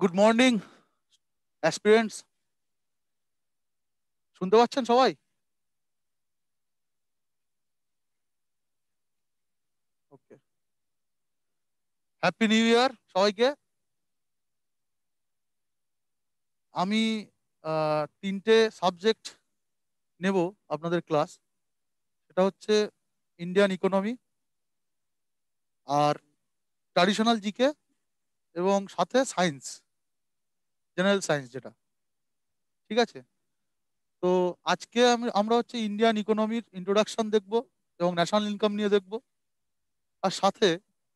Good morning aspirants, শুনতে পাচ্ছেন সবাই? ওকে, হ্যাপি নিউ ইয়ার সবাইকে। আমি তিনটে সাবজেক্ট নেব আপনাদের ক্লাস। সেটা হচ্ছে ইন্ডিয়ান ইকোনমি, আর ট্র্যাডিশনাল জিকে, এবং সাথে সায়েন্স, জেনারেল সায়েন্স যেটা। ঠিক আছে? তো আজকে আমরা হচ্ছে ইন্ডিয়ান ইকোনমির ইন্ট্রোডাকশন দেখব এবং ন্যাশনাল ইনকাম নিয়ে দেখব, আর সাথে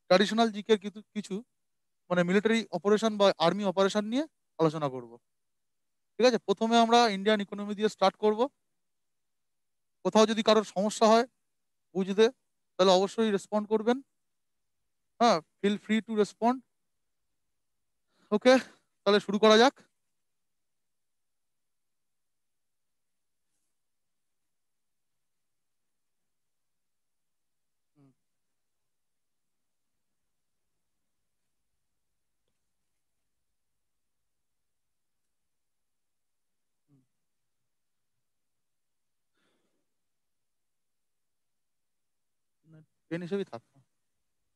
ট্র্যাডিশনাল জিকের কিছু কিছু মানে মিলিটারি অপারেশন বা আর্মি অপারেশন নিয়ে আলোচনা করব। ঠিক আছে, প্রথমে আমরা ইন্ডিয়ান ইকোনমি দিয়ে স্টার্ট করব। কোথাও যদি কারোর সমস্যা হয় বুঝতে, তাহলে অবশ্যই রেসপন্ড করবেন। হ্যাঁ, ফিল ফ্রি টু রেসপন্ড। ওকে, তাহলে শুরু করা যাক। হুম, হুম, পেন হিসেবেই থাক।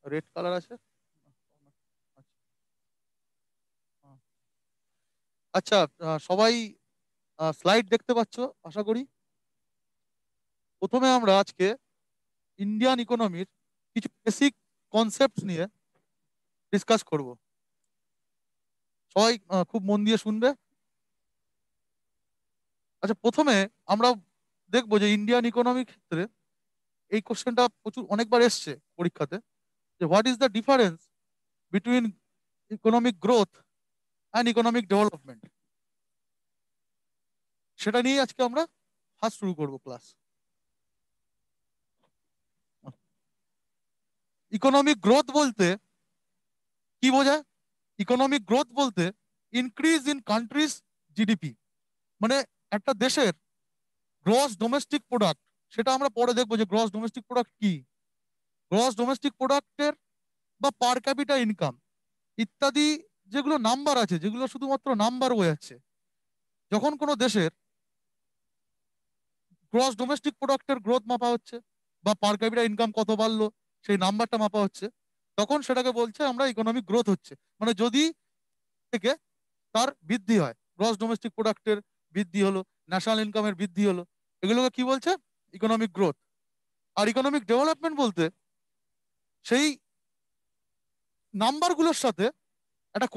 রেড কালার আছে। আচ্ছা, সবাই স্লাইড দেখতে পাচ্ছ আশা করি। প্রথমে আমরা আজকে ইন্ডিয়ান ইকোনমির কিছু বেসিক কনসেপ্ট নিয়ে ডিসকাস করব। সবাই খুব মন দিয়ে শুনবে। আচ্ছা, প্রথমে আমরা দেখবো যে ইন্ডিয়ান ইকোনমির ক্ষেত্রে এই কোশ্চেনটা প্রচুর অনেকবার এসছে পরীক্ষাতে, যে what is the difference between economic growth and economic development. সেটা নিয়ে আজকে আমরা ফার্স্ট শুরু করব ক্লাস। ইকোনমিক গ্রোথ বলতে কি বোঝায়? ইকোনমিক গ্রোথ বলতে ইনক্রিজ ইন কান্ট্রিজ জিডিপি, মানে একটা দেশের গ্রস ডোমেস্টিক প্রোডাক্ট। সেটা আমরা পরে দেখবো যে গ্রস ডোমেস্টিক প্রোডাক্ট কি। গ্রস ডোমেস্টিক প্রোডাক্টের বা পার ক্যাপিটা ইনকাম ইত্যাদি যেগুলো নাম্বার আছে, যেগুলো শুধুমাত্র নাম্বার বোঝাচ্ছে, যখন কোনো দেশের গ্রস ডোমেস্টিক প্রোডাক্টের গ্রোথ মাপা হচ্ছে বা পার ক্যাপিটা ইনকাম কত বাড়লো সেই নাম্বারটা মাপা হচ্ছে, তখন সেটাকে বলছে আমরা ইকোনমিক গ্রোথ হচ্ছে। মানে যদি থেকে তার বৃদ্ধি হয়, গ্রস ডোমেস্টিক প্রোডাক্টের বৃদ্ধি হলো, ন্যাশনাল ইনকামের বৃদ্ধি হলো, এগুলোকে কি বলছে? Economic growth. আর ইকোনমিক ডেভেলপমেন্ট বলতে সেই নাম্বারগুলোর সাথে একটা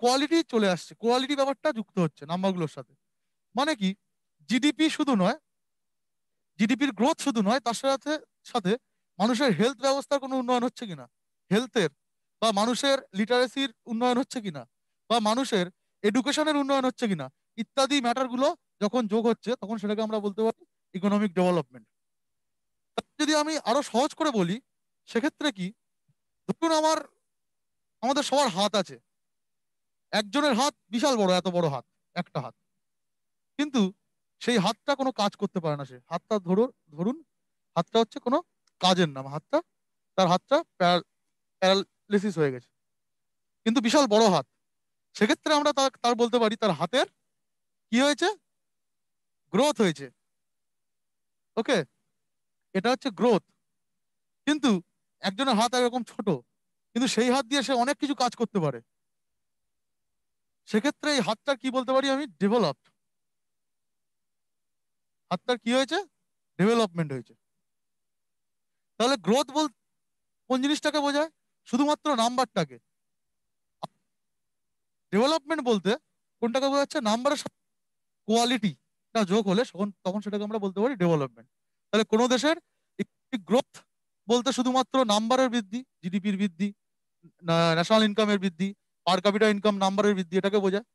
কোয়ালিটি চলে আসছে, কোয়ালিটি ব্যাপারটা যুক্ত হচ্ছে নাম্বারগুলোর সাথে। মানে কি, জিডিপি শুধু নয়, জিডিপির গ্রোথ শুধু নয়, তার সাথে সাথে মানুষের হেলথ ব্যবস্থার কোনো উন্নয়ন হচ্ছে কিনা, হেলথের বা মানুষের লিটারেসির উন্নয়ন হচ্ছে কিনা, বা মানুষের এডুকেশনের উন্নয়ন হচ্ছে কিনা, ইত্যাদি ম্যাটারগুলো যখন যোগ হচ্ছে তখন সেটাকে আমরা বলতে পারি ইকোনমিক ডেভেলপমেন্ট। যদি আমি আরো সহজ করে বলি, সেক্ষেত্রে কি, ধরুন আমাদের সবার হাত আছে। একজনের হাত বিশাল বড়, এত বড় হাত, একটা হাত, কিন্তু সেই হাতটা কোনো কাজ করতে পারে না। সে হাতটা ধরুন হাতটা হচ্ছে কোনো কাজের নাম, হাতটা, তার হাতটা প্যারালিসিস হয়ে গেছে, কিন্তু বিশাল বড় হাত। সেক্ষেত্রে আমরা তার বলতে পারি তার হাতের কি হয়েছে? গ্রোথ হয়েছে। ওকে, এটা হচ্ছে গ্রোথ। কিন্তু একজনের হাত এরকম ছোট, কিন্তু সেই হাত দিয়ে সে অনেক কিছু কাজ করতে পারে, সেক্ষেত্রে এই হাতটার কি বলতে পারি আমি? ডেভেলপড। হাতটার কি হয়েছে? ডেভেলপমেন্ট হয়েছে। তাহলে গ্রোথ কোন জিনিসটাকে বোঝায়? শুধুমাত্র নাম্বারটাকে। ডেভেলপমেন্ট বলতে কোনটাকে বোঝাচ্ছে? নাম্বারের সাথে কোয়ালিটিটা যোগ হলে তখন সেটাকে আমরা বলতে পারি ডেভেলপমেন্ট। তাহলে কোনো দেশের গ্রোথ বলতে শুধুমাত্র নাম্বারের বৃদ্ধি, জিডিপির বৃদ্ধি, ন্যাশনাল ইনকামের বৃদ্ধি, পার ক্যাপিটা ইনকাম নাম্বারের বৃদ্ধি, এটাকে বোঝায়।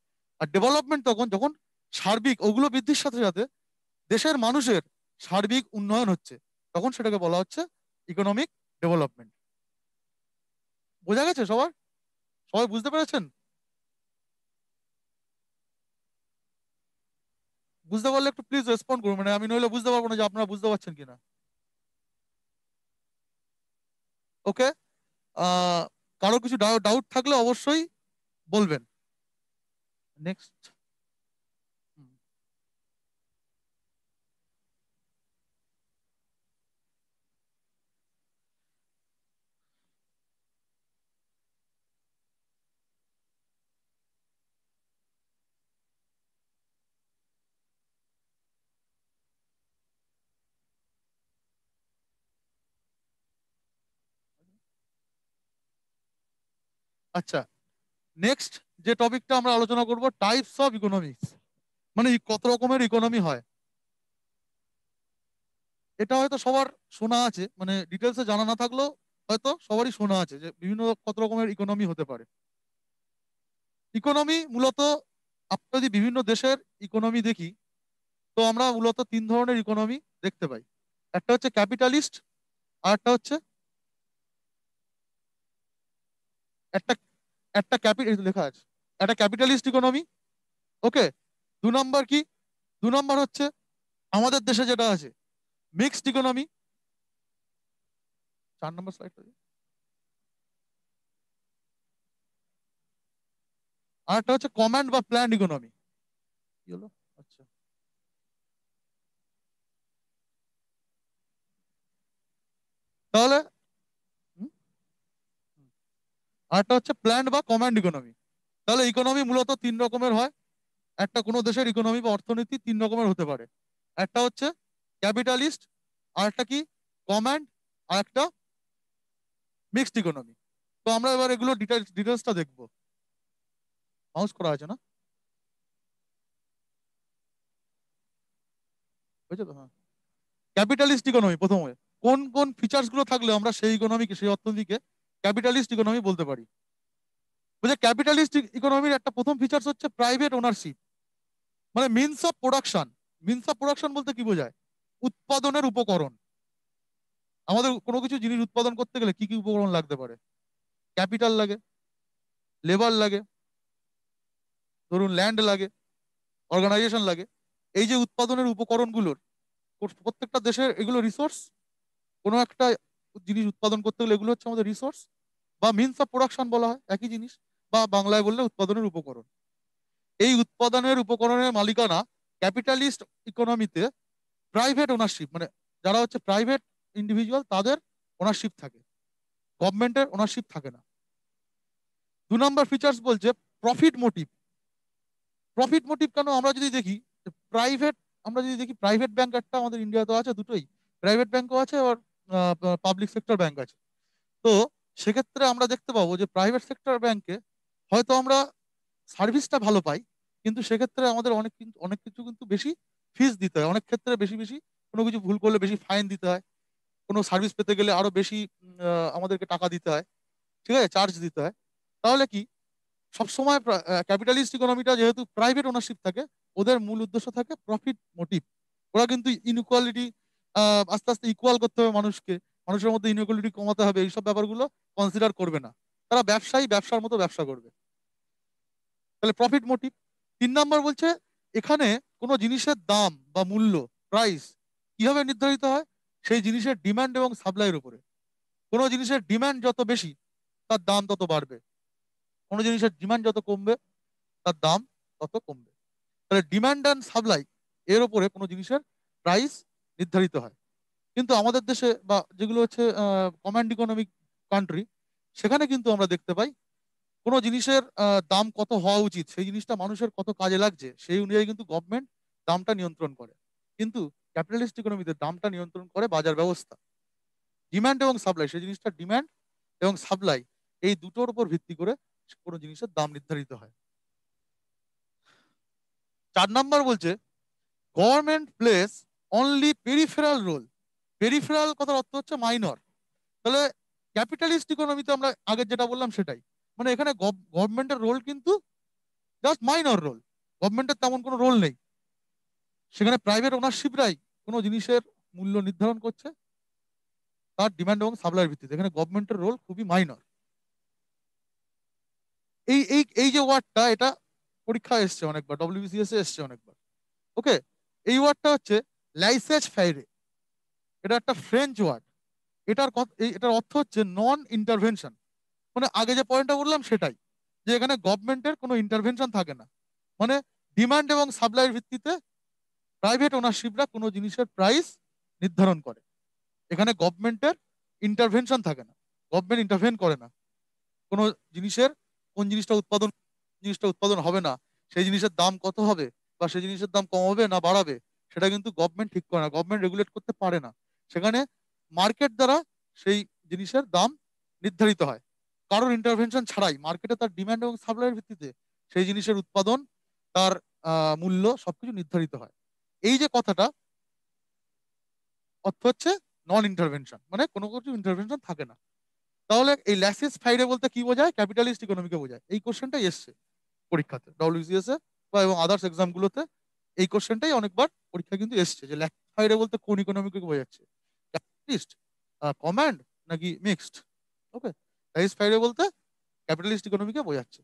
আর ডেভেলপমেন্ট তখন যখন সার্বিক ওগুলো বৃদ্ধির সাথে সাথে দেশের মানুষের সার্বিক উন্নয়ন হচ্ছে, তখন সেটাকে বলা হচ্ছে ইকোনমিক ডেভেলপমেন্ট। বোঝা গেছে সবার? সবাই বুঝতে পেরেছেন? বুঝতে পারলে একটু প্লিজ রেসপন্ড করুন, মানে আমি নইলে বুঝতে পারবো না যে আপনারা বুঝতে পারছেন কিনা। ওকে, কারো কিছু ডাউট থাকলে অবশ্যই বলবেন। নেক্সট। আচ্ছা, নেক্সট যে টপিকটা আমরা আলোচনা করব, টাইপস অফ ইকোনমিক্স, মানে কত রকমের ইকোনমি হয়। এটা হয়তো সবার শোনা আছে, মানে ডিটেলসে জানা না থাকলেও হয়তো সবারই শোনা আছে যে বিভিন্ন কত রকমের ইকোনমি হতে পারে। ইকোনমি মূলত আমরা যদি বিভিন্ন দেশের ইকোনমি দেখি, তো আমরা মূলত তিন ধরনের ইকোনমি দেখতে পাই। একটা হচ্ছে ক্যাপিটালিস্ট, আর একটা হচ্ছে একটা একটা এই লেখা আছে, একটা ক্যাপিটালিস্ট ইকোনমি। ওকে। দু নম্বর কি? দু নম্বর হচ্ছে আমাদের দেশে যেটা আছে, মিক্সড ইকোনমি। 4 নম্বর স্লাইড। আর একটা হচ্ছে কমান্ড বা প্ল্যান্ড ইকোনমি। কি হলো? আচ্ছা, তাহলে আর একটা হচ্ছে প্ল্যান্ড বা কমান্ড ইকোনমি। তাহলে ইকোনমি মূলত তিন রকমের হয়। একটা কোনো দেশের ইকোনমি বা অর্থনীতি তিন রকমের হতে পারে। একটা হচ্ছে ক্যাপিটালিস্ট, আর একটা কি কমান্ড, আর একটা মিক্সড ইকোনমি। তো আমরা এবার এগুলো ডিটেলসটা দেখবো। মাউস করা আছে না? বুঝছো তো? হ্যাঁ। ক্যাপিটালিস্ট ইকোনমি প্রথমে কোন কোন ফিচার্স গুলো থাকলে আমরা সেই ইকোনমিকে, সেই অর্থনীতিকে ক্যাপিটালিস্ট ইকোনমি বলতে পারি। বুঝলে, ক্যাপিটালিস্ট ইকোনমির একটা প্রথম ফিচার্স হচ্ছে প্রাইভেট ওনারশিপ, মানে means of production. Means of production বলতে কি বোঝায়? উৎপাদনের উপকরণ। আমাদের কোনো কিছু জিনিস উৎপাদন করতে গেলে কি কি উপকরণ লাগতে পারে? ক্যাপিটাল লাগে, লেবার লাগে, ধরুন ল্যান্ড লাগে, অর্গানাইজেশন লাগে। এই যে উৎপাদনের উপকরণগুলোর, প্রত্যেকটা দেশের এগুলো রিসোর্স। কোনো একটা জিনিস উৎপাদন করতে গেলে এগুলো হচ্ছে আমাদের রিসোর্স, বা মিনস অফ প্রোডাকশন বলা হয়, একই জিনিস। বা বাংলায় বললে উৎপাদনের উপকরণ। এই উৎপাদনের উপকরণের মালিকানা ক্যাপিটালিস্ট ইকোনমিতে প্রাইভেট ওনারশিপ, মানে যারা হচ্ছে প্রাইভেট ইন্ডিভিজুয়াল, তাদের ওনারশিপ থাকে, গভর্নমেন্টের ওনারশিপ থাকে না। 2 নম্বর ফিচার্স বলছে প্রফিট মোটিভ। প্রফিট মোটিভ কেন? আমরা যদি দেখি প্রাইভেট, আমরা যদি দেখি প্রাইভেট ব্যাংক একটা আমাদের ইন্ডিয়াতে আছে, দুটোই প্রাইভেট ব্যাংকও আছে, আর পাবলিক সেক্টর ব্যাংক আছে। তো সেক্ষেত্রে আমরা দেখতে পাবো যে প্রাইভেট সেক্টর ব্যাংকে হয়তো আমরা সার্ভিসটা ভালো পাই, কিন্তু সেক্ষেত্রে আমাদের অনেক কিছু কিন্তু বেশি ফিস দিতে হয়, অনেক ক্ষেত্রে বেশি বেশি, কোনো কিছু ভুল করলে বেশি ফাইন দিতে হয়, কোনো সার্ভিস পেতে গেলে আরো বেশি আমাদেরকে টাকা দিতে হয়, ঠিক আছে, চার্জ দিতে হয়। তাহলে কি, সবসময় ক্যাপিটালিস্ট ইকোনমিটা যেহেতু প্রাইভেট ওনারশিপ থাকে, ওদের মূল উদ্দেশ্য থাকে প্রফিট মোটিভ। ওরা কিন্তু ইনইকুয়ালিটি আস্তে আস্তে ইকুয়াল করতে হবে মানুষকে, মানুষের মধ্যে ইনইকুয়ালিটি কমাতে হবে, এইসব ব্যাপারগুলো কনসিডার করবে না। তারা ব্যবসায়ী, ব্যবসার মতো ব্যবসা করবে। তাহলে প্রফিট মোটিভ। 3 নম্বর বলছে এখানে কোনো জিনিসের দাম বা মূল্য, প্রাইস, কিভাবে নির্ধারিত হয়? সেই জিনিসের ডিমান্ড এবং সাপ্লাইয়ের উপরে। কোনো জিনিসের ডিমান্ড যত বেশি, তার দাম তত বাড়বে। কোনো জিনিসের ডিমান্ড যত কমবে, তার দাম তত কমবে। তাহলে ডিমান্ড অ্যান্ড সাপ্লাই, এর উপরে কোনো জিনিসের প্রাইস নির্ধারিত হয়। কিন্তু আমাদের দেশে বা যেগুলো হচ্ছে কমান্ড ইকোনমিক কান্ট্রি, সেখানে কিন্তু আমরা দেখতে পাই কোনো জিনিসের দাম কত হওয়া উচিত, সেই জিনিসটা মানুষের কত কাজে লাগছে, সেই অনুযায়ী কিন্তু গভর্নমেন্ট দামটা নিয়ন্ত্রণ করে। কিন্তু ক্যাপিটালিস্ট ইকোনমিতে দামটা নিয়ন্ত্রণ করে বাজার ব্যবস্থা। ডিমান্ড এবং সাপ্লাই, সেই জিনিসটা ডিমান্ড এবং সাপ্লাই, এই দুটোর উপর ভিত্তি করে কোনো জিনিসের দাম নির্ধারিত হয়। 4 নম্বর বলছে government place only peripheral role. Peripheral কথার অর্থ হচ্ছে মাইনর। তাহলে ক্যাপিটালিস্ট ইকোনমিতে আমরা আগে যেটা বললাম সেটাই, মানে এখানে গভর্নমেন্টের রোল কিন্তু জাস্ট মাইনর রোল। গভর্নমেন্টের তেমন কোনো রোল নেই। সেখানে প্রাইভেট ওনারশিপরাই কোনো জিনিসের মূল্য নির্ধারণ করছে তার ডিমান্ড এবং সাপ্লাইয়ের ভিত্তিতে। এখানে গভর্নমেন্টের রোল খুবই মাইনর। এই এই এই যে ওয়ার্ডটা, এটা পরীক্ষা এসছে অনেকবার, ডব্লিউবিসিএস এ এসছে অনেকবার। ওকে। এই ওয়ার্ডটা হচ্ছে লাইসেজ ফাইরে। এটা একটা ফ্রেঞ্চ ওয়ার্ড। এটার অর্থ হচ্ছে নন ইন্টারভেনশন। মানে আগে যে পয়েন্টটা বললাম সেটাই, যে এখানে গভর্নমেন্টের কোনো ইন্টারভেনশন থাকে না। মানে ডিমান্ড এবং সাপ্লাইয়ের ভিত্তিতে প্রাইভেট ওনারশিপরা কোনো জিনিসের প্রাইস নির্ধারণ করে। এখানে গভর্নমেন্টের ইন্টারভেনশন থাকে না, গভর্নমেন্ট ইন্টারভেন করে না। কোনো জিনিসের কোন জিনিসটা উৎপাদন হবে না, সেই জিনিসের দাম কত হবে, বা সেই জিনিসের দাম কমাবে না বাড়াবে, সেটা কিন্তু গভর্নমেন্ট ঠিক করে না, গভর্নমেন্ট রেগুলেট করতে পারে না। সেখানে মার্কেট দ্বারা সেই জিনিসের দাম নির্ধারিত হয়, কারোর ইন্টারভেনশন ছাড়াই মার্কেটে তার ডিমান্ড এবং সাপ্লাইয়ের ভিত্তিতে সেই জিনিসের উৎপাদন, তার মূল্য সবকিছু নির্ধারিত হয়। এই যে কথাটা, অর্থ হচ্ছে নন ইন্টারভেনশন, মানে কোনো কিছু ইন্টারভেনশন থাকে না। তাহলে এই ল্যাসিস ফাইরে বলতে কি বোঝায়? ক্যাপিটালিস্ট ইকোনমিকে বোঝায়। এই কোশ্চেনটাই এসছে পরীক্ষাতে, ডব্লিউবিসিএস এ বা এবং আদার্স এক্সাম গুলোতে এই কোশ্চেনটাই অনেকবার পরীক্ষা কিন্তু এসছে, যে ল্যাসিস ফাইরে বলতে কোন ইকোনমিকে বোঝাচ্ছে, ক্যাপিটালিস্ট, কমান্ড, নাকি মিক্সড। ওকে, ল্যাসিস ফাইরে বলতে ক্যাপিটালিস্ট ইকোনমিকে বোঝাচ্ছে।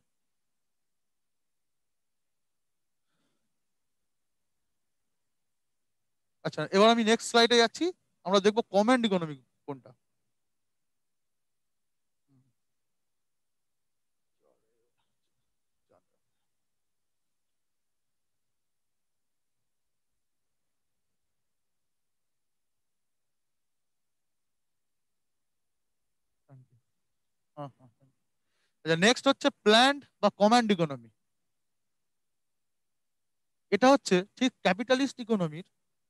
আচ্ছা, এবার আমি নেক্সট স্লাইডে যাচ্ছি। আমরা দেখবো কমান্ড ইকোনমি কোনটা। হ্যাঁ, হ্যাঁ, হ্যাঁ। নেক্সট হচ্ছে প্ল্যান্ড বা কমান্ড ইকোনমি। এটা হচ্ছে ঠিক ক্যাপিটালিস্ট ইকোনমির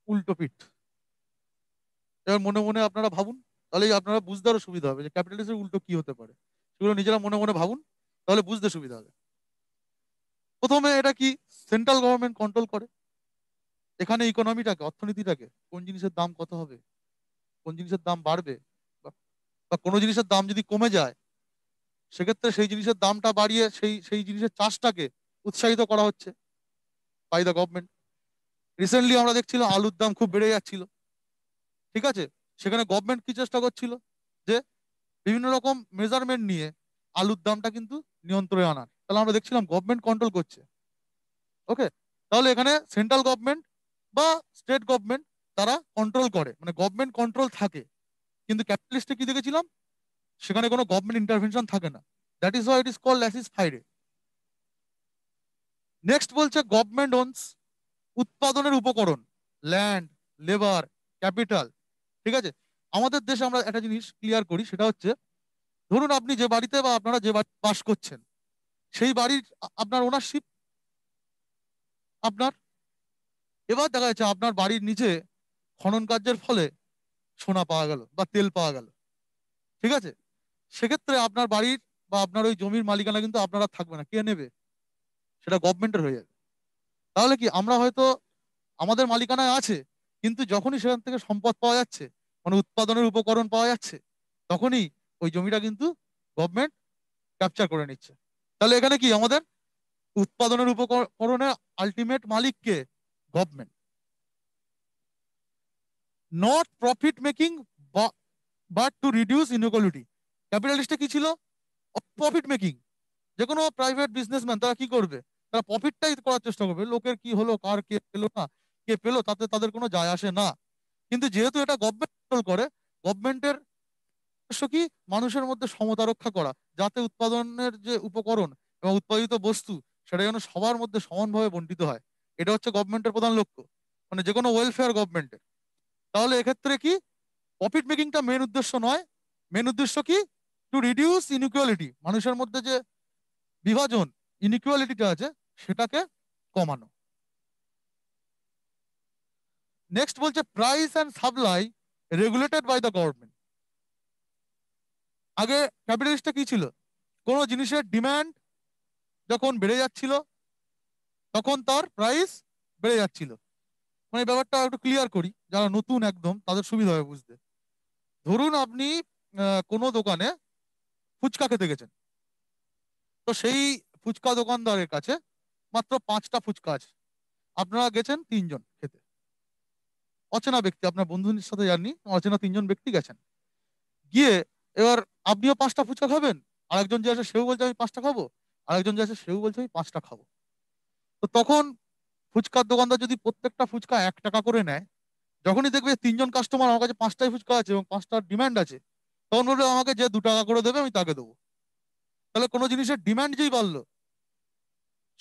উল্টো পিঠ। এবার মনে মনে আপনারা ভাবুন, তাহলে আপনারা বুঝতে আরো সুবিধা হবে যে ক্যাপিটালিজমের উল্টো কি হতে পারে। সেগুলো নিজেরা মনে মনে ভাবুন, তাহলে বুঝতে সুবিধা হবে। প্রথমে এটা কি? সেন্ট্রাল গভর্নমেন্ট কন্ট্রোল করে এখানে ইকোনমিটাকে, অর্থনীতিটাকে, কোন জিনিসের দাম কত হবে, কোন জিনিসের দাম বাড়বে, বা বা কোনো জিনিসের দাম যদি কমে যায়, সেক্ষেত্রে সেই জিনিসের দামটা বাড়িয়ে সেই সেই জিনিসের চাষটাকে উৎসাহিত করা হচ্ছে বাই দ্য গভর্নমেন্ট। রিসেন্টলি আমরা দেখছিলাম আলুর দাম খুব বেড়ে যাচ্ছিল, ঠিক আছে? সেখানে গভর্নমেন্ট কি চেষ্টা করছিল, যে বিভিন্ন রকম মেজারমেন্ট নিয়ে আলুর দামটা কিন্তু নিয়ন্ত্রণে আনার। তাহলে আমরা দেখছিলাম গভর্নমেন্ট কন্ট্রোল করছে। ওকে, তাহলে এখানে সেন্ট্রাল গভর্নমেন্ট বা স্টেট গভর্নমেন্ট তারা কন্ট্রোল করে, মানে গভর্নমেন্ট কন্ট্রোল থাকে। কিন্তু ক্যাপিটালিস্টে কি দেখেছিলাম, সেখানে কোনো গভর্নমেন্ট ইন্টারভেনশন থাকে না। That is why it is called laissez faire. Next বলছে গভর্নমেন্ট ওনস উৎপাদনের উপকরণ, ল্যান্ড, লেবার, ক্যাপিটাল। ঠিক আছে, আমাদের দেশে আমরা একটা জিনিস ক্লিয়ার করি, সেটা হচ্ছে ধরুন আপনি যে বাড়িতে বা আপনারা যে বাড়িতে বাস করছেন, সেই বাড়ির আপনার ওনারশিপ আপনার। এবার দেখা যাচ্ছে আপনার বাড়ির নিচে খনন কার্যের ফলে সোনা পাওয়া গেল বা তেল পাওয়া গেল, ঠিক আছে? সেক্ষেত্রে আপনার বাড়ির বা আপনার ওই জমির মালিকানা কিন্তু আপনারা থাকবে না, কে নেবে? সেটা গভর্নমেন্টের হয়ে যাবে। তাহলে কি আমরা হয়তো আমাদের মালিকানায় আছে, কিন্তু যখনই সেখান থেকে সম্পদ পাওয়া যাচ্ছে, মানে উৎপাদনের উপকরণ পাওয়া যাচ্ছে, তখনই ওই জমিটা কিন্তু গভর্নমেন্ট ক্যাপচার করে নিচ্ছে। তাহলে এখানে কি আমাদের উৎপাদনের উপকরণের আলটিমেট মালিক কে? Government. Not profit making, but to reduce inequality. ক্যাপিটালিস্টে কি ছিল? Profit making. যে কোনো প্রাইভেট বিজনেসম্যান তারা কি করবে? তারা প্রফিটটাই করার চেষ্টা করবে, লোকের কি হলো, কার কে পেলো না, কে পেলো তাতে তাদের কোনো যায় আসে না। কিন্তু যেহেতু এটা গভর্নমেন্ট কন্ট্রোল করে, গভর্নমেন্টের উদ্দেশ্য কি? মানুষের মধ্যে সমতা রক্ষা করা, যাতে উৎপাদনের যে উপকরণ এবং উৎপাদিত বস্তু, সেটা যেন সবার মধ্যে সমানভাবে বন্টিত হয়। এটা হচ্ছে গভর্নমেন্টের প্রধান লক্ষ্য, মানে যে কোনো ওয়েলফেয়ার গভর্নমেন্টের। তাহলে এক্ষেত্রে কি প্রফিট মেকিংটা মেন উদ্দেশ্য নয়। মেন উদ্দেশ্য কি? টু রিডিউস ইনইকুয়ালিটি, মানুষের মধ্যে যে বিভাজন, ইনইকুয়ালিটিটা আছে, সেটাকে কমানো। নেক্সট বলছে price and supply regulated by the government. আগে ক্যাপিটালিস্টটা কি ছিল? কোনো জিনিসের ডিমান্ড যখন বেড়ে যাচ্ছিল, তখন তার প্রাইস বেড়ে যাচ্ছিল। মানে ব্যাপারটা একটু ক্লিয়ার করি, যারা নতুন একদম তাদের সুবিধা হবে বুঝতে। ধরুন আপনি কোনো দোকানে ফুচকা খেতে গেছেন, তো সেই ফুচকা দোকানদারের কাছে মাত্র 5টা ফুচকা আছে, আপনারা গেছেন 3জন খেতে, অচেনা ব্যক্তি, আপনার বন্ধুদের সাথে যাননি, অচেনা 3জন ব্যক্তি গেছেন। গিয়ে এবার আপনিও 5টা ফুচকা খাবেন, আরেকজন যে আছে সেও বলছে আমি 5টা খাবো, আরেকজন যে আছে সেও বলছে আমি 5টা খাবো। তো তখন ফুচকার দোকানদার যদি প্রত্যেকটা ফুচকা 1 টাকা করে নেয়, যখনই দেখবে 3জন কাস্টমার আমার কাছে 5টাই ফুচকা আছে এবং 5টার ডিমান্ড আছে, তখন বলবে আমাকে যে 2 টাকা করে দেবে আমি তাকে দেবো। তাহলে কোনো জিনিসের ডিমান্ড যেই বাড়লো,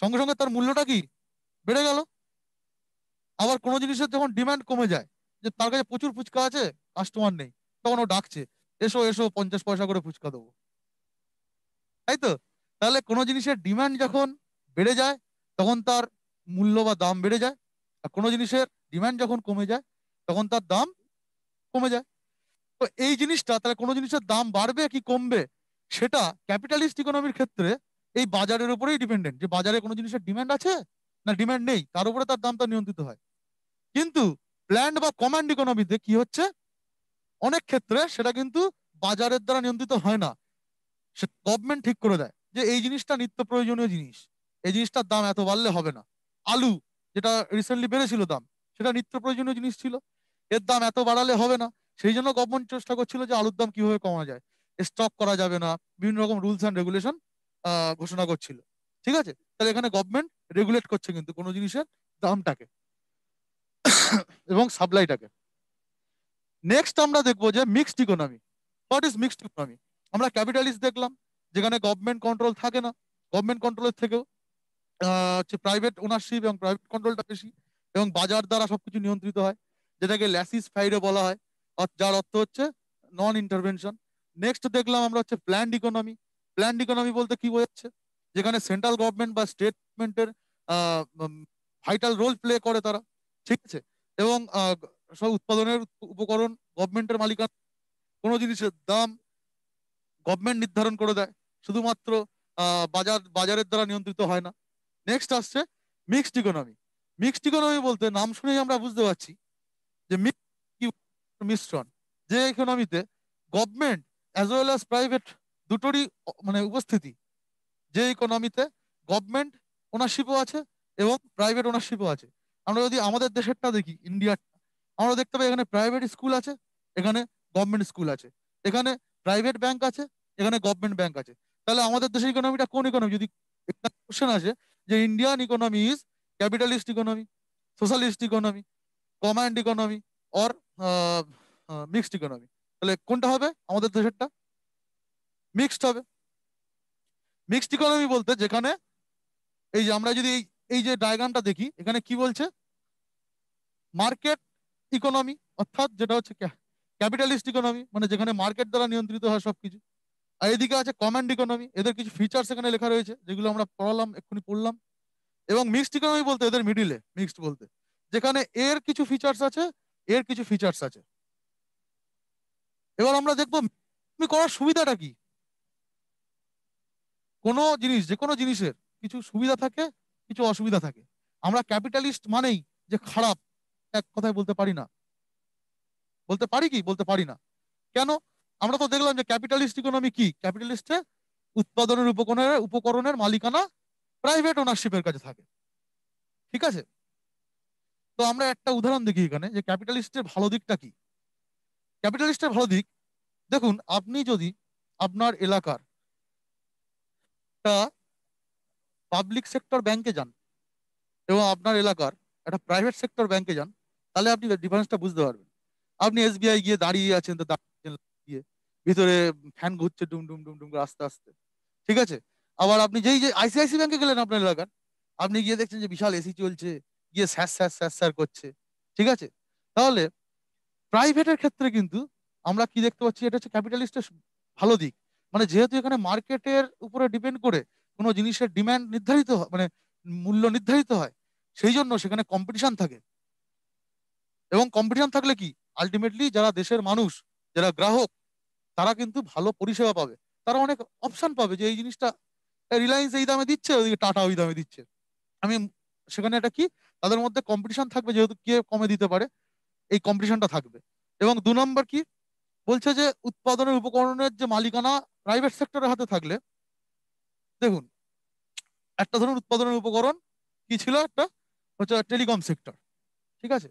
সঙ্গে সঙ্গে তার মূল্যটা কি বেড়ে গেল। আবার কোনো জিনিসের যখন ডিমান্ড কমে যায়, যে তার কাছে প্রচুর ফুচকা আছে, কাস্টমার নেই, তখন ও ডাকছে, এসো এসো 50 পয়সা করে ফুচকা দেবো, তাই তো? তাহলে কোনো জিনিসের ডিমান্ড যখন বেড়ে যায়, তখন তার মূল্য বা দাম বেড়ে যায়। আর কোনো জিনিসের ডিমান্ড যখন কমে যায়, তখন তার দাম কমে যায়। তো এই জিনিসটা, তাহলে কোনো জিনিসের দাম বাড়বে কি কমবে, সেটা ক্যাপিটালিস্ট ইকোনমির ক্ষেত্রে এই বাজারের উপরেই ডিপেন্ডেন্ট, যে বাজারে কোনো জিনিসের ডিমান্ড আছে না ডিমান্ড নেই, তার উপরে তার দামটা নিয়ন্ত্রিত হয়। কিন্তু প্ল্যান্ড বা কমান্ড ইকোনমিতে কি হচ্ছে, অনেক ক্ষেত্রে সেটা কিন্তু বাজারের দ্বারা নিয়ন্ত্রিত হয় না, সে গভর্নমেন্ট ঠিক করে দেয় যে এই জিনিসটা নিত্য প্রয়োজনীয় জিনিস, এই জিনিসটার দাম এত বাড়লে হবে না। আলু, যেটা রিসেন্টলি বেড়েছিল দাম, সেটা নিত্য প্রয়োজনীয় জিনিস ছিল, এর দাম এত বাড়ালে হবে না। সেই জন্য গভর্নমেন্ট চেষ্টা করছিল যে আলুর দাম কিভাবে কমা যায়, স্টক করা যাবে না, বিভিন্ন রকম রুলস অ্যান্ড রেগুলেশন ঘোষণা করছিল। ঠিক আছে, তাহলে এখানে গভর্নমেন্ট রেগুলেট করছে কিন্তু কোনো জিনিসের দামটাকে এবং সাপ্লাইটাকে। নেক্সট আমরা দেখবো যে mixed economy. What is mixed economy? আমরা ক্যাপিটালিস্ট দেখলাম, যেখানে গভর্নমেন্ট কন্ট্রোল থাকে না, গভর্নমেন্ট কন্ট্রোলের থেকেও হচ্ছে প্রাইভেট ওনারশিপ এবং প্রাইভেট কন্ট্রোলটা বেশি, এবং বাজার দ্বারা সবকিছু নিয়ন্ত্রিত হয়, যেটাকে ল্যাসিস ফাইরে বলা হয়, যার অর্থ হচ্ছে নন ইন্টারভেনশন। নেক্সট দেখলাম আমরা হচ্ছে প্ল্যান্ড ইকোনমি। প্ল্যান্ড ইকোনমি বলতে কি বোঝাচ্ছে, যেখানে সেন্ট্রাল গভর্নমেন্ট বা স্টেট গভর্নমেন্টের ভাইটাল রোল প্লে করে তারা। ঠিক আছে, এবং সব উৎপাদনের উপকরণ গভর্নমেন্টের মালিকানা, কোনো জিনিসের দাম গভর্নমেন্ট নির্ধারণ করে দেয়, শুধুমাত্র বাজারের দ্বারা নিয়ন্ত্রিত হয় না। নেক্সট আসছে মিক্সড ইকোনমি। মিক্সড ইকোনমি বলতে নাম শুনেই আমরা বুঝতে পারছি যে মিশ্রণ, যে ইকোনমিতে government as well as private দুটোরই মানে উপস্থিতি, যে ইকোনমিতে গভর্নমেন্ট ওনারশিপও আছে এবং প্রাইভেট ওনারশিপও আছে। আমরা যদি আমাদের দেশেরটা দেখি, ইন্ডিয়ার, আমরা দেখতে পাই এখানে প্রাইভেট স্কুল আছে, এখানে গভর্নমেন্ট স্কুল আছে, এখানে প্রাইভেট ব্যাংক আছে, এখানে গভর্নমেন্ট ব্যাংক আছে। তাহলে আমাদের দেশের ইকোনমিটা কোন ইকোনমি? যদি কোশ্চেন আসে যে Indian economy is capitalist economy, socialist economy, command economy, or mixed economy, তাহলে কোনটা হবে আমাদের দেশেরটা? মিক্সড হবে। মিক্সড ইকোনমি বলতে যেখানে এই যে আমরা যদি এই যে ডায়াগ্রামটা দেখি, এখানে কি বলছে, মার্কেট ইকোনমি, অর্থাৎ যেটা হচ্ছে ক্যাপিটালিস্ট ইকোনমি, মানে যেখানে মার্কেট দ্বারা নিয়ন্ত্রিত হয় সবকিছু। আর এদিকে আছে কমান্ড ইকোনমি, এদের কিছু ফিচার্স এখানে লেখা রয়েছে, যেগুলো আমরা পড়ালাম, এক্ষুনি পড়লাম। এবং মিক্সড ইকোনমি বলতে এদের মিডিলে, মিক্সড বলতে যেখানে এর কিছু ফিচার্স আছে, এর কিছু ফিচার্স আছে। এবার আমরা দেখবো করার সুবিধাটা কি। কোনো জিনিস, যে কোনো জিনিসের কিছু সুবিধা থাকে, কিছু অসুবিধা থাকে। আমরা ক্যাপিটালিস্ট মানেই যে খারাপ, এক কথায় বলতে পারি না। বলতে পারি কি? বলতে পারি না। কেন? আমরা তো দেখলাম যে ক্যাপিটালিস্ট ইকোনমি কি, ক্যাপিটালিস্টে উৎপাদনের উপকরণের মালিকানা প্রাইভেট ওনারশিপের কাছে থাকে। ঠিক আছে, তো আমরা একটা উদাহরণ দেখি এখানে, যে ক্যাপিটালিস্টের ভালো দিকটা কি। ক্যাপিটালিস্টের ভালো দিক, দেখুন, আপনি যদি আপনার এলাকার একটা পাবলিক সেক্টর ব্যাংকে যান এবং আপনার এলাকার একটা প্রাইভেট সেক্টর ব্যাংকে যান, তাহলে আপনি ডিফারেন্সটা বুঝতে পারবেন। আপনি এসবিআই গিয়ে দাঁড়িয়ে আছেন, তো দাঁড়িয়ে গিয়ে ভিতরে ফ্যান ঘুরছে ডুম ডুম ডুম ডুম করে আস্তে আস্তে। ঠিক আছে, আবার আপনি যেই যে আইসিআইসি ব্যাংকে গেলেন আপনার এলাকার, আপনি গিয়ে দেখছেন যে বিশাল এসি চলছে, গিয়ে স্যার স্যার স্যার স্যার করছে। ঠিক আছে, তাহলে প্রাইভেটের ক্ষেত্রে কিন্তু আমরা কি দেখতে পাচ্ছি, এটা হচ্ছে ক্যাপিটালিস্টের ভালো দিক। মানে যেহেতু এখানে মার্কেটের উপরে ডিপেন্ড করে কোনো জিনিসের ডিমান্ড নির্ধারিত হয়, মানে মূল্য নির্ধারিত হয়, সেই জন্য সেখানে কম্পিটিশন থাকে। এবং কম্পিটিশন থাকলে কি, আলটিমেটলি যারা দেশের মানুষ, যারা গ্রাহক, তারা কিন্তু ভালো পরিষেবা পাবে। তারা অনেক অপশন পাবে, যে এই জিনিসটা রিলায়েন্স এই দামে দিচ্ছে, ওইদিকে টাটা ওই দামে দিচ্ছে। আমি সেখানে একটা কি, তাদের মধ্যে কম্পিটিশন থাকবে, যেহেতু কে কমে দিতে পারে, এই কম্পিটিশনটা থাকবে। এবং 2 নম্বর কি বলছে, যে উৎপাদনের উপকরণের যে মালিকানা প্রাইভেট সেক্টরের হাতে থাকলে, দেখুন, একটা ধরুন উৎপাদনের উপকরণ কি ছিল, একটা হচ্ছে টেলিকম সেক্টর। ঠিক আছে,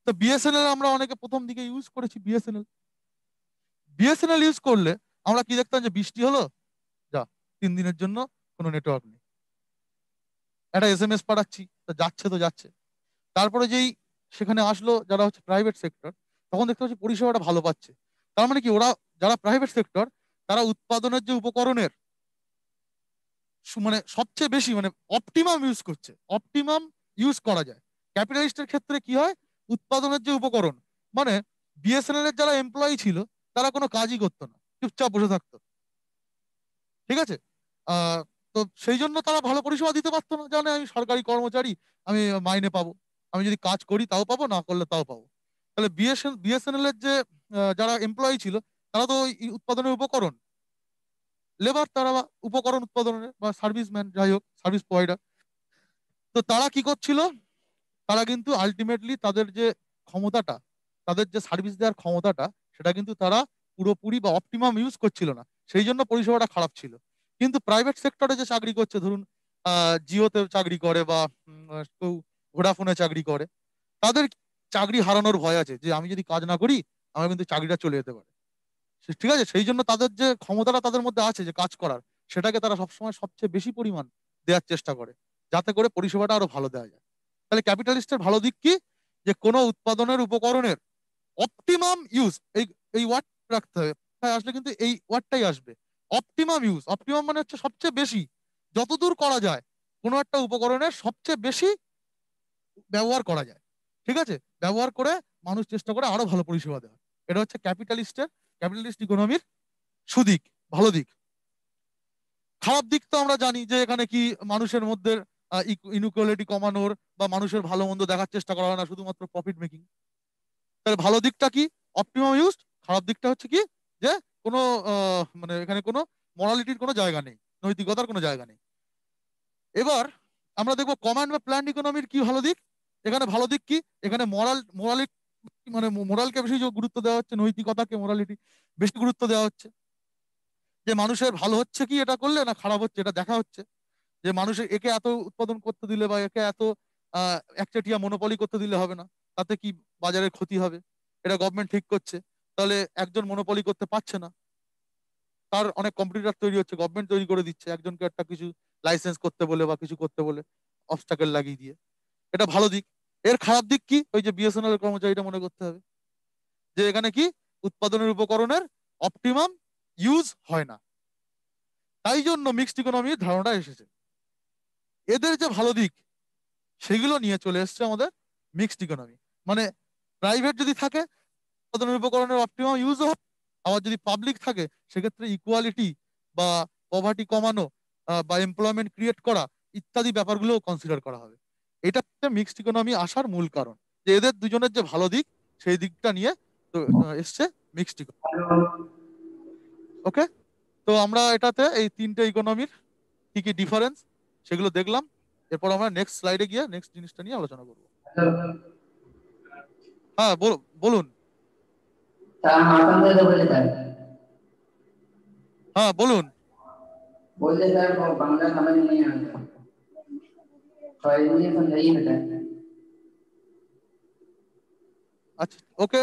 তো বিএসএনএল আমরা অনেকে প্রথম দিকে ইউজ করেছি। বিএসএনএল বিএসএনএল ইউজ করলে আমরা কি দেখতাম, যে বৃষ্টি হলো, যা 3 দিনের জন্য কোনো নেটওয়ার্ক নেই, একটা এসএমএস পাঠাচ্ছি, তো যাচ্ছে তো যাচ্ছে। তারপরে যেই সেখানে আসলো যারা হচ্ছে প্রাইভেট সেক্টর, তখন দেখতে পাচ্ছি পরিষেবাটা ভালো পাচ্ছে। তার মানে কি, ওরা, যারা প্রাইভেট সেক্টর, তারা উৎপাদনের যে উপকরণের মানে সবচেয়ে বেশি মানে অপটিমাম ইউজ করছে, অপটিমাম ইউজ করা যায়। ক্যাপিটালিস্টের ক্ষেত্রে কি হয়, উৎপাদনের যে উপকরণ, মানে বিএসএনএল এর যারা এমপ্লয়ি ছিল তারা কোনো কাজই করতো না, চুপচাপ বসে থাকতো, ঠিক আছে। আহ তো সেই জন্য তারা ভালো পরিষেবা দিতে পারতো না, জানে আমি সরকারি কর্মচারী, আমি মাইনে পাবো, আমি যদি কাজ করি তাও পাবো, না করলে তাও পাবো। তাহলে বিএসএনএল এর যে যারা এমপ্লয়ি ছিল তারা তো ওই উৎপাদনের উপকরণ, লেবার, তারা বা উপকরণ উৎপাদনের বা সার্ভিসম্যান, যাই হোক সার্ভিস প্রোভাইডার। তো তারা কি করছিল, তারা কিন্তু আলটিমেটলি তাদের যে ক্ষমতাটা, তাদের যে সার্ভিস দেওয়ার ক্ষমতাটা, সেটা কিন্তু তারা পুরোপুরি বা অপটিমাম ইউজ করছিল না, সেই জন্য পরিষেবাটা খারাপ ছিল। কিন্তু প্রাইভেট সেক্টরে যে চাকরি করছে, ধরুন জিওতে চাকরি করে বা কেউ ভোডাফোনে চাকরি করে, তাদের চাকরি হারানোর ভয় আছে যে আমি যদি কাজ না করি আমার কিন্তু চাকরিটা চলে যেতে পারে। ঠিক আছে, সেই জন্য তাদের যে ক্ষমতাটা তাদের মধ্যে আছে যে কাজ করার, সেটাকে তারা সবসময় সবচেয়ে বেশি পরিমাণ দেওয়ার চেষ্টা করে, যাতে করে পরিষেবাটা আরো ভালো দেওয়া যায়। তাহলে ক্যাপিটালিস্টের ভালো দিক কি, যে কোনো উৎপাদনের উপকরণের অপটিমাম ইউজ, এই ওয়ার্ড রাখতে হবে, হ্যাঁ, আসলে কিন্তু এই ওয়ার্ডটাই আসবে, অপটিমাম ইউজ। অপটিমাম মানে হচ্ছে সবচেয়ে বেশি, যতদূর করা যায় কোনো একটা উপকরণের সবচেয়ে বেশি ব্যবহার করা যায়, ঠিক আছে, ব্যবহার করে মানুষ চেষ্টা করে আরো ভালো পরিষেবা দেওয়ার। এটা হচ্ছে ক্যাপিটালিস্ট ইকোনমির সুদিক, ভালো দিক। খারাপ দিক তো আমরা জানি যে এখানে কি, মানুষের মধ্যে ইনইকুয়ালিটি কমানোর বা মানুষের ভালো মন্দ দেখার চেষ্টা করা হয় না, শুধুমাত্র প্রফিট মেকিং। তাহলে ভালো দিকটা কি, অপটিমাম ইউজ। খারাপ দিকটা হচ্ছে কি, যে কোনো মানে এখানে কোনো মরালিটির কোনো জায়গা নেই, নৈতিকতার কোনো জায়গা নেই। এবার আমরা দেখবো কমান্ড বা প্ল্যান্ড ইকোনমির কি ভালো দিক। এখানে ভালো দিক কি, এখানে মোরালিটি, মানে মোরালকে বেশি গুরুত্ব দেওয়া হচ্ছে, নৈতিকতাকে মোরালিটি বেশি গুরুত্ব দেওয়া হচ্ছে। যে মানুষের ভালো হচ্ছে কি এটা করলে, না খারাপ হচ্ছে এটা দেখা হচ্ছে। যে মানুষের একে এত উৎপাদন করতে দিলে বা একে এত একচেটিয়া মনোপলি করতে দিলে হবে না, তাতে কি বাজারের ক্ষতি হবে, এটা গভর্নমেন্ট ঠিক করছে। তাহলে একজন মনোপলি করতে পারছে না, তার অনেক কম্পিটিটর তৈরি হচ্ছে, গভর্নমেন্ট তৈরি করে দিচ্ছে একজনকে একটা কিছু লাইসেন্স করতে বলে বা কিছু করতে বলে, অবস্টাকেল লাগিয়ে দিয়ে। এটা ভালো দিক। এর খারাপ দিক কি, ওই যে বিএসএনএল এর কর্মচারীটা মনে করতে হবে, যে এখানে কি উৎপাদনের উপকরণের অপটিমাম ইউজ হয় না, তাই জন্য মিক্সড ইকোনমির ধারণাটা এসেছে। এদের যে ভালো দিক সেগুলো নিয়ে চলে এসছে আমাদের মিক্সড ইকোনমি। মানে প্রাইভেট যদি থাকে, উৎপাদনের উপকরণের অপটিমাম ইউজ হয়, আবার যদি পাবলিক থাকে সেক্ষেত্রে ইকুয়ালিটি বা পভার্টি কমানো বা এমপ্লয়মেন্ট ক্রিয়েট করা ইত্যাদি ব্যাপারগুলো কনসিডার করা হবে। এটা হচ্ছে মিক্সড ইকোনমি আসার মূল কারণ, যে এদের দুজনের যে ভালো দিক সেই দিকটা নিয়ে তো এসছে মিক্সড ইকোনমি। ওকে, তো আমরা এটাতে এই তিনটে ইকোনমির কি কি ডিফারেন্স সেগুলো দেখলাম। এরপর আমরা নেক্সট স্লাইডে গিয়ে নেক্সট জিনিসটা নিয়ে আলোচনা করবো। হ্যাঁ, বলুন। স্যার মাখন থেকে বলে স্যার, হ্যাঁ বলুন। बोलते सर वो बंगला समझ नहीं आता, तो इसलिए समझाइए बेटा। আচ্ছা, okay,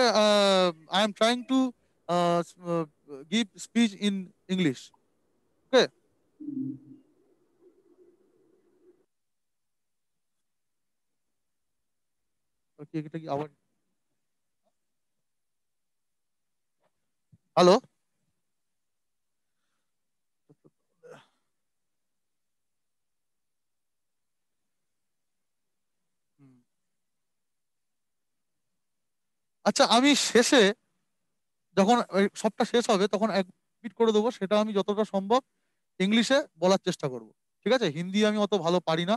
I am trying to give speech in English. Okay, okay, এটা কি আবার, হ্যালো? আচ্ছা, আমি শেষে যখন সবটা শেষ হবে তখন এক রিপিট করে দেবো, সেটা আমি যতটা সম্ভব ইংলিশে বলার চেষ্টা করব, ঠিক আছে। হিন্দি আমি অত ভালো পারি না,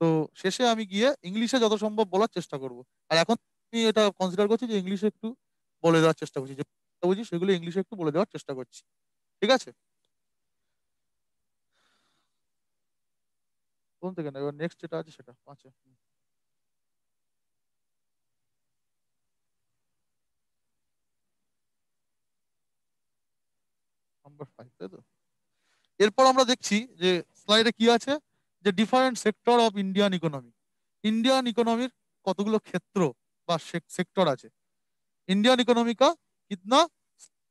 তো শেষে আমি গিয়ে ইংলিশে যত সম্ভব বলার চেষ্টা করব। আর এখন আমি এটা কনসিডার করছি যে ইংলিশে একটু বলে দেওয়ার চেষ্টা করছি, যে বুঝি সেগুলো ইংলিশে একটু বলে দেওয়ার চেষ্টা করছি, ঠিক আছে। কোন থেকে না, এবার নেক্সট যেটা আছে সেটা আচ্ছা, নাম্বার 5, তাই তো। এরপর আমরা দেখছি যে স্লাইডে কি আছে, যে different sector of Indian economy. Indian ইকোনমির কতগুলো ক্ষেত্র বা সেক্টর আছে। इंडियन इकोनॉमी का कितना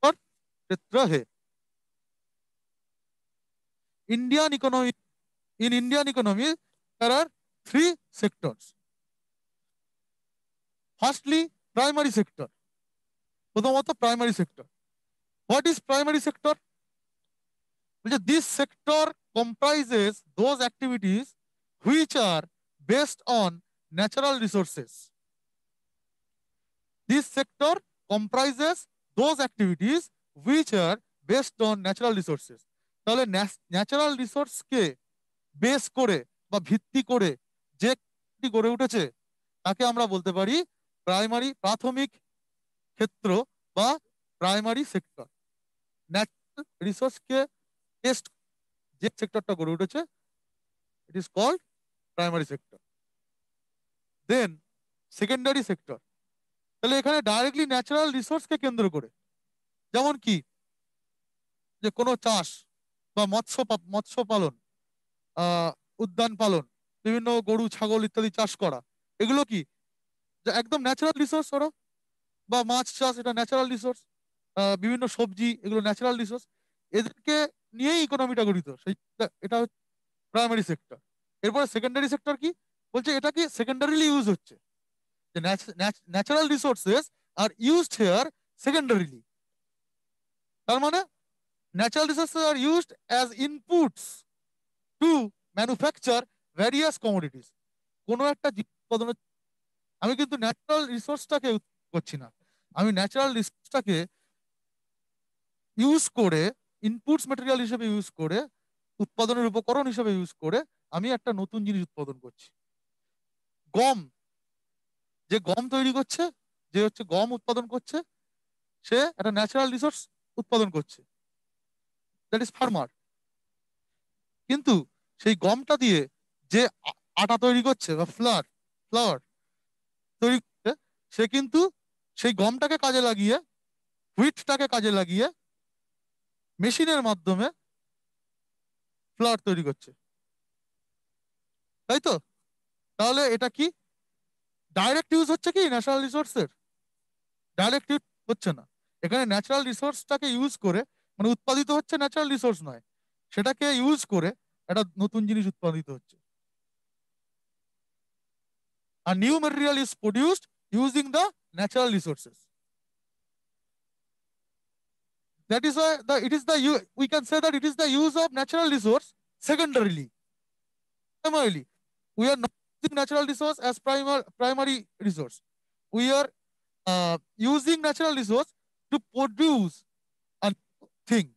और क्षेत्र है। Indian economy, in Indian economy there are three sectors. Firstly primary sector, প্রথমত primary sector. What is primary sector? বলছে this sector comprises those activities which are based on natural resources. This sector comprises those activities which are based on natural resources. তাহলে natural রিসোর্সকে base করে বা ভিত্তি করে যে গড়ে উঠেছে তাকে আমরা বলতে পারি প্রাথমিক ক্ষেত্র বা প্রাইমারি সেক্টর। ন্যাচারাল রিসোর্সকে টেস্ট যে সেক্টরটা গড়ে উঠেছে it is called primary sector. Then secondary sector, তাহলে এখানে ডাইরেক্টলি ন্যাচারাল রিসোর্সকে কেন্দ্র করে, যেমন কি যে কোনো চাষ বা মৎস্য পালন, উদ্যান পালন, বিভিন্ন গরু ছাগল ইত্যাদি চাষ করা, এগুলো কি একদম ন্যাচারাল রিসোর্স ওরা, বা মাছ চাষ এটা ন্যাচারাল রিসোর্স, বিভিন্ন সবজি এগুলো ন্যাচারাল রিসোর্স, এদেরকে নিয়েই ইকোনমিটা গঠিত, সেই এটা হচ্ছে প্রাইমারি সেক্টর। এরপরে সেকেন্ডারি সেক্টর কি বলছে, এটা কি সেকেন্ডারিলি ইউজ হচ্ছে, যে natural resources are used here secondarily. তার মানে natural resources are used as inputs two manufacture various commodities. কোনো একটা জিনিস উৎপাদনের, আমি কিন্তু ন্যাচারাল রিসোর্সটাকে করছি না, আমি ন্যাচারাল রিসোর্সটাকে ইউজ করে ইনপুটস ম্যাটেরিয়াল হিসেবে ইউজ করে, উৎপাদনের উপকরণ হিসেবে ইউজ করে আমি একটা নতুন জিনিস উৎপাদন করছি। গম, যে গম তৈরি করছে, যে হচ্ছে গম উৎপাদন করছে, সে একটা ন্যাচারাল রিসোর্স উৎপাদন করছে, দ্যাট ইজ ফার্মার। কিন্তু সেই গমটা দিয়ে যে আটা তৈরি করছে বা ফ্লাওয়ার তৈরি করছে, সে কিন্তু সেই গমটাকে কাজে লাগিয়ে, হুইটটাকে কাজে লাগিয়ে মেশিনের মাধ্যমে ফ্লাওয়ার তৈরি করছে, তাই তো? তাহলে এটা কি ডাইরেক্ট ইউজ হচ্ছে কি ন্যাচারাল রিসোর্সের? ডাইরেক্ট ইউজ হচ্ছে না, এখানে ন্যাচারাল রিসোর্সটাকে ইউজ করে, মানে উৎপাদিত হচ্ছে ন্যাচারাল রিসোর্স নয়, সেটাকে ইউজ করে একটা নতুন জিনিস উৎপাদিত হচ্ছে। আর new material is produced using the natural resources. That is why we can say that it is the use of natural resource secondarily. Primarily, we are not using natural resource as primary resource. We are using natural resource to produce a thing.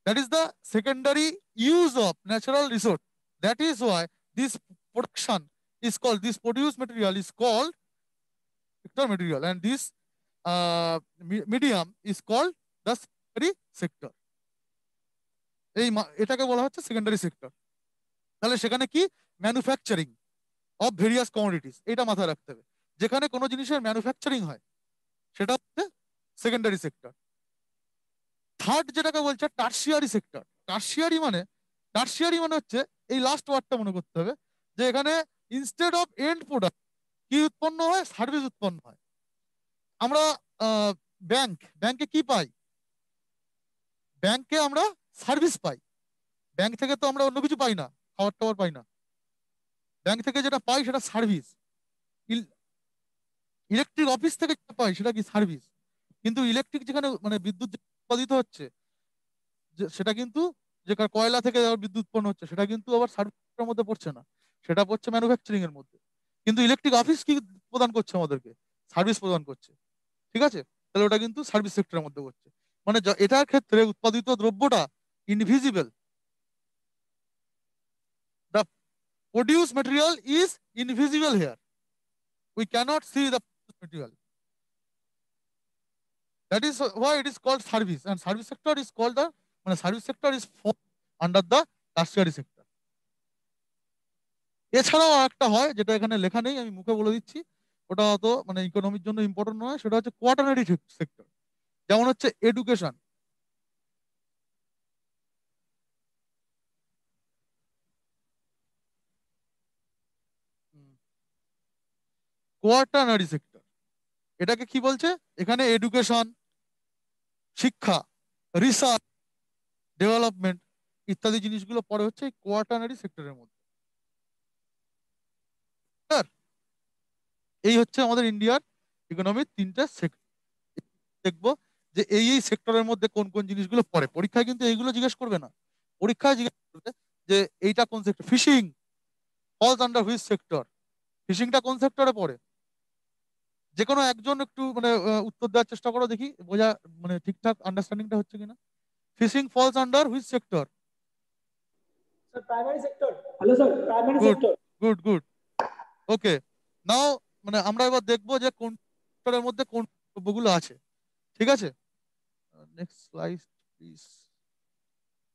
That is the secondary use of natural resource. That is why this production is called, this produced material is called sector material, and this medium is called the secondary sector. এটাকে বলা হচ্ছে secondary sector. তাহলে সেখানে কি manufacturing of various commodities, এটা মাথায় রাখতে হবে। যেখানে কোনো জিনিসের ম্যানুফ্যাকচারিং হয় সেটা হচ্ছে সেকেন্ডারি সেক্টর। থার্ড যেটাকে বলছে টার্সিয়ারি সেক্টর। টার্সিয়ারি মানে হচ্ছে, এই লাস্ট ওয়ার্ডটা মনে করতে হবে, যে এখানে ইনস্টেড অফ এন্ড প্রোডাক্ট কি উৎপন্ন হয়, সার্ভিস উৎপন্ন হয়। আমরা ব্যাংকে কি পাই? ব্যাংকে আমরা সার্ভিস পাই। ব্যাংক থেকে তো আমরা অন্য কিছু পাই না, খাবার টাবার পাই না। ব্যাংক থেকে যেটা পাই সেটা সার্ভিস। ইলেকট্রিক অফিস থেকে যেটা পাই সেটা কি সার্ভিস। কিন্তু ইলেকট্রিক যেখানে মানে বিদ্যুৎ উৎপাদিত হচ্ছে, সেটা কিন্তু যে কয়লা থেকে বিদ্যুৎ উৎপন্ন হচ্ছে, সেটা কিন্তু আবার সার্ভিসের মধ্যে পড়ছে না, সেটা পড়ছে ম্যানুফ্যাকচারিং এর মধ্যে। কিন্তু ইলেকট্রিক অফিস কি প্রদান করছে আমাদেরকে? সার্ভিস প্রদান করছে, ঠিক আছে? তাহলে ওটা কিন্তু সার্ভিস সেক্টরের মধ্যে পড়ছে। মানে এটার ক্ষেত্রে উৎপাদিত দ্রব্যটা invisible, the produced material is invisible here, we cannot see the material. That is why it is called service, and service sector is called the, মানে service sector is under the tertiary sector. এছাড়াও একটা হয় যেটা এখানে লেখা নেই, আমি মুখে বলে দিচ্ছি, ওটা অত মানে ইকোনমির জন্য ইম্পর্টেন্ট নয়, সেটা হচ্ছে কোয়াটারনারি সেক্টর। যেমন হচ্ছে এডুকেশন, কোয়াটারনারি সেক্টর এটাকে কি বলছে? এখানে এডুকেশন, শিক্ষা, রিসার্চ, ডেভেলপমেন্ট ইত্যাদি জিনিসগুলো পড়ে হচ্ছে এই কোয়াটারনারি সেক্টরের মধ্যে। এই হচ্ছে আমাদের ইন্ডিয়ার ইকোনমির তিনটা সেক্টর। দেখবো যে এই সেক্টরের মধ্যে কোন কোন জিনিসগুলো পড়ে। পরীক্ষায় কিন্তু এইগুলো জিজ্ঞেস করবে না, পরীক্ষায় জিজ্ঞেস করবে যে এইটা কোন sector, fishing falls under which sector, ফিশিংটা কোন সেক্টরে পড়ে? যে কোনো একজন একটু মানে উত্তর দেওয়ার চেষ্টা করো দেখি, বোঝা মানে ঠিকঠাক আন্ডারস্ট্যান্ডিংটা হচ্ছে কিনা। Fishing falls under which sector? Sir primary sector. Hello sir, primary good sector. Good good. Okay, now মানে আমরা এবার দেখবো যে কোন সেক্টরের মধ্যে কোন দ্রব্যগুলো আছে। ঠিক আছে, নেক্সট স্লাইড প্লিজ।